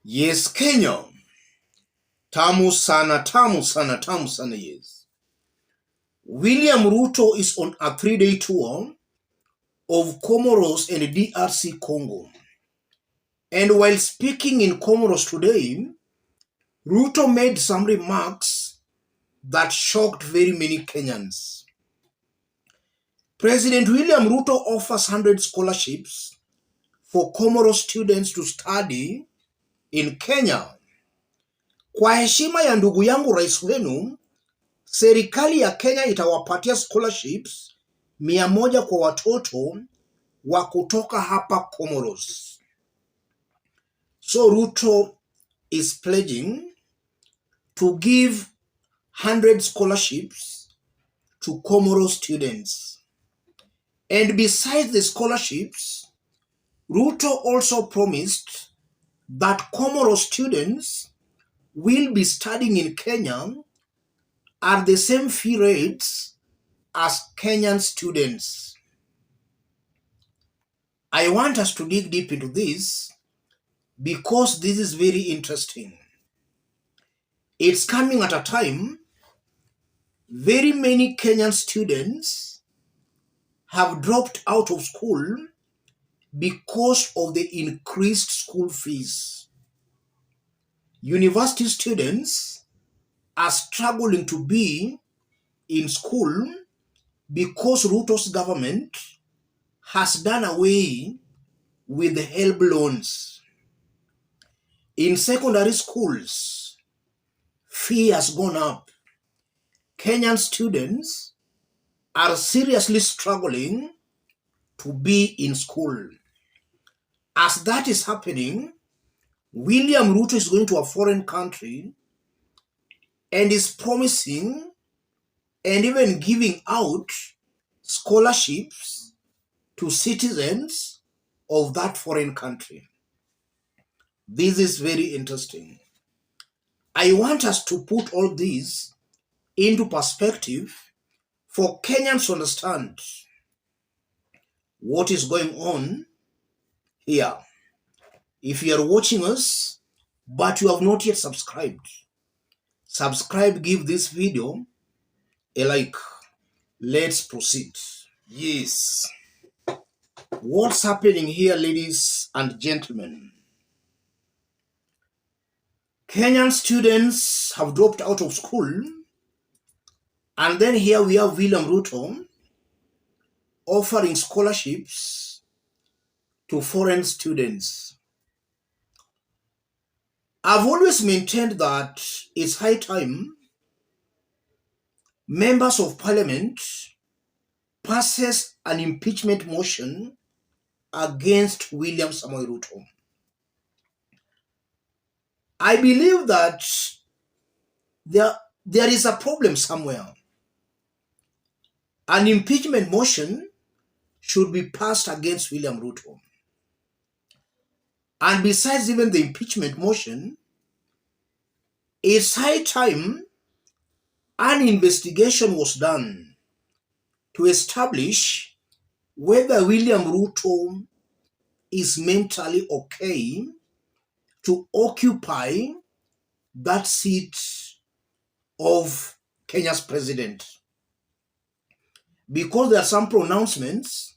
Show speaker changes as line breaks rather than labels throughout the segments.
Yes, Kenya. Tamu sana, tamu sana, tamu sana, yes. William Ruto is on a 3-day tour of Comoros and DRC Congo. And while speaking in Comoros today, Ruto made some remarks that shocked very many Kenyans. President William Ruto offers 100 scholarships for Comoros students to study in Kenya. Kwa heshima ya ndugu yangu rais wenu, serikali ya Kenya itawapatia scholarships 100 kwa watoto wa kutoka hapa Comoros. So Ruto is pledging to give 100 scholarships to Comoros students. And besides the scholarships, Ruto also promised that Comoros students will be studying in Kenya at the same fee rates as Kenyan students. I want us to dig deep into this because this is very interesting. It's coming at a time very many Kenyan students have dropped out of school because of the increased school fees. University students are struggling to be in school because Ruto's government has done away with the help loans. In secondary schools, fee has gone up. Kenyan students are seriously struggling to be in school. As that is happening, William Ruto is going to a foreign country and is promising and even giving out scholarships to citizens of that foreign country. This is very interesting. I want us to put all this into perspective for Kenyans to understand what is going on here. If you are watching us, but you have not yet subscribed, subscribe, give this video a like. Let's proceed. Yes. What's happening here, ladies and gentlemen? Kenyan students have dropped out of school, and then here we have William Ruto offering scholarships to foreign students. I've always maintained that it's high time members of parliament passes an impeachment motion against William Samoei Ruto. I believe that there is a problem somewhere. An impeachment motion should be passed against William Ruto. And besides even the impeachment motion, it's high time an investigation was done to establish whether William Ruto is mentally okay to occupy that seat of Kenya's president. Because there are some pronouncements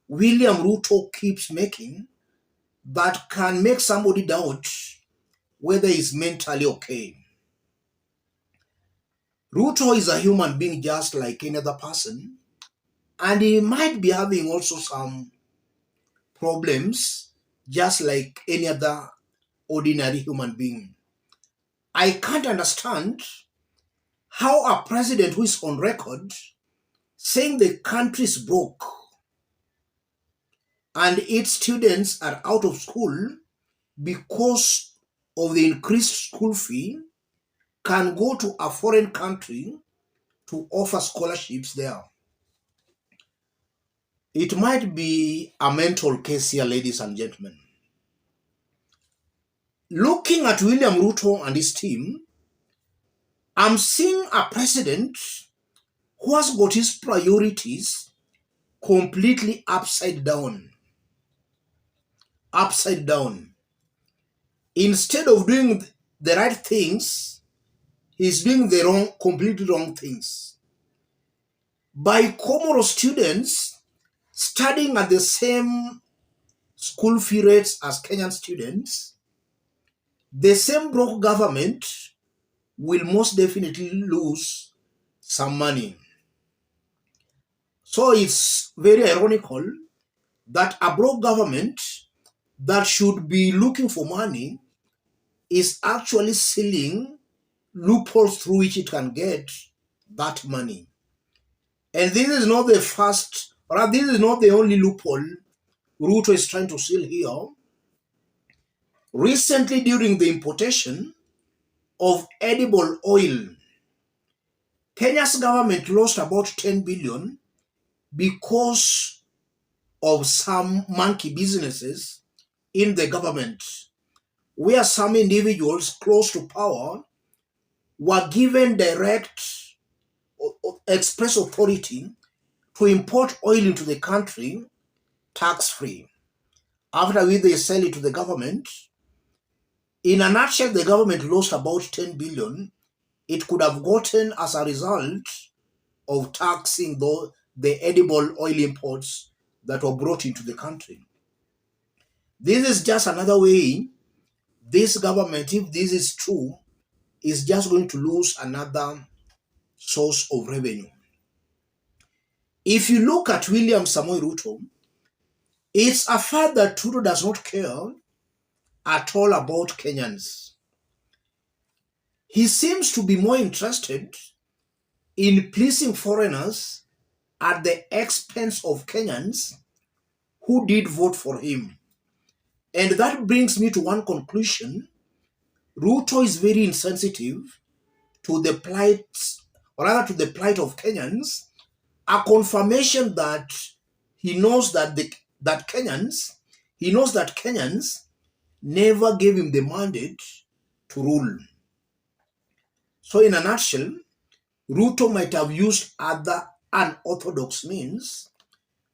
William Ruto keeps making that can make somebody doubt whether he's mentally okay. Ruto is a human being just like any other person, and he might be having also some problems just like any other ordinary human being. I can't understand how a president who is on record saying the country is broke and its students are out of school because of the increased school fee can go to a foreign country to offer scholarships there. It might be a mental case here, ladies and gentlemen. Looking at William Ruto and his team, I'm seeing a president who has got his priorities completely upside down. Upside down. Instead of doing the right things, he's doing the completely wrong things. By Comoros students studying at the same school fee rates as Kenyan students, the same broke government will most definitely lose some money. So it's very ironical that a broke government that should be looking for money is actually sealing loopholes through which it can get that money. And this is not the first, or this is not the only loophole Ruto is trying to seal here. Recently, during the importation of edible oil, Kenya's government lost about 10 billion because of some monkey businesses in the government, where some individuals close to power were given direct express authority to import oil into the country tax-free, after which they sell it to the government. In a nutshell, the government lost about 10 billion it could have gotten as a result of taxing the edible oil imports that were brought into the country. This is just another way this government, if this is true, is just going to lose another source of revenue. If you look at William Samoei Ruto, it's a fact that Ruto does not care at all about Kenyans. He seems to be more interested in pleasing foreigners at the expense of Kenyans who did vote for him. And that brings me to one conclusion. Ruto is very insensitive to the plight, or rather to the plight of Kenyans, a confirmation that he knows that he knows that Kenyans never gave him the mandate to rule. So in a nutshell, Ruto might have used other unorthodox means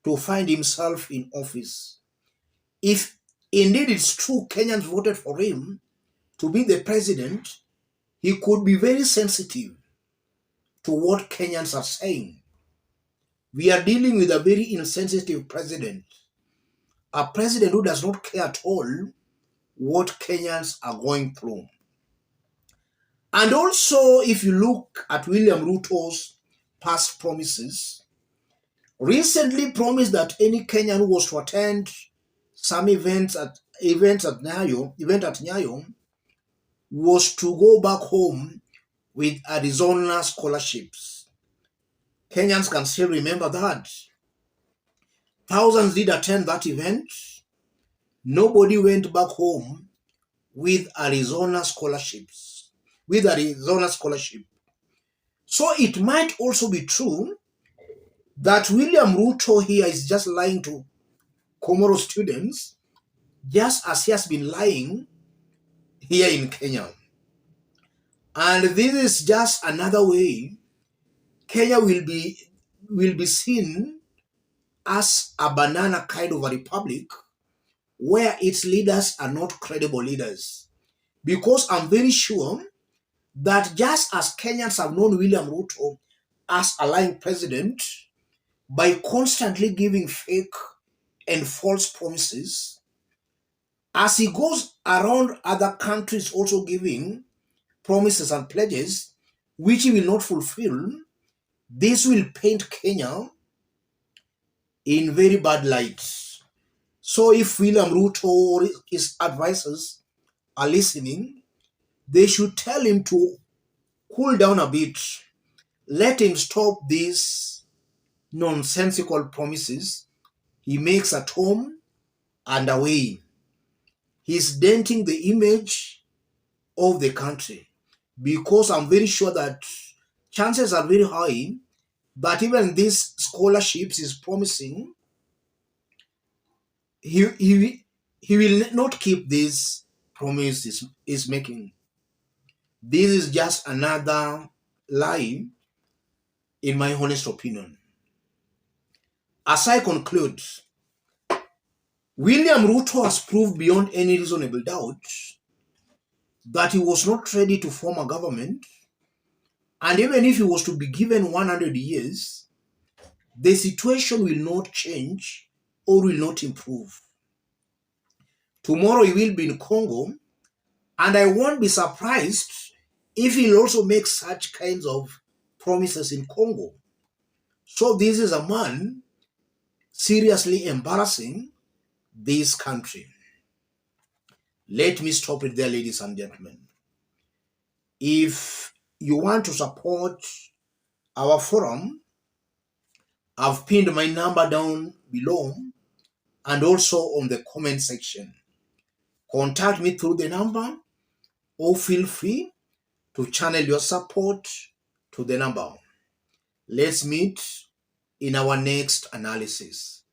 to find himself in office. If indeed it's true Kenyans voted for him to be the president, he could be very sensitive to what Kenyans are saying. We are dealing with a very insensitive president, a president who does not care at all what Kenyans are going through. And also, if you look at William Ruto's past promises, recently promised that any Kenyan who was to attend some event at Nyayo was to go back home with Arizona scholarships. Kenyans can still remember that. Thousands did attend that event. Nobody went back home with Arizona scholarships. With Arizona scholarship. So it might also be true that William Ruto here is just lying to Comoros students, just as he has been lying here in Kenya. And this is just another way Kenya will be seen as a banana kind of a republic where its leaders are not credible leaders. Because I'm very sure that just as Kenyans have known William Ruto as a lying president by constantly giving fake and false promises, as he goes around other countries also giving promises and pledges which he will not fulfill, this will paint Kenya in very bad light. So if William Ruto or his advisors are listening, they should tell him to cool down a bit. Let him stop these nonsensical promises he makes at home and away. He's denting the image of the country, because I'm very sure that chances are very high that even these scholarships is promising, he will not keep these promises is making. This is just another lie, in my honest opinion. As I conclude, William Ruto has proved beyond any reasonable doubt that he was not ready to form a government, and even if he was to be given 100 years, the situation will not change or will not improve. Tomorrow he will be in Congo, and I won't be surprised if he'll also make such kinds of promises in Congo. So this is a man seriously embarrassing this country. Let me stop it there, ladies and gentlemen. If you want to support our forum, I've pinned my number down below and also on the comment section. Contact me through the number or feel free to channel your support to the number. Let's meet in our next analysis.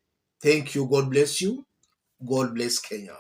Thank you. God bless you. God bless Kenya.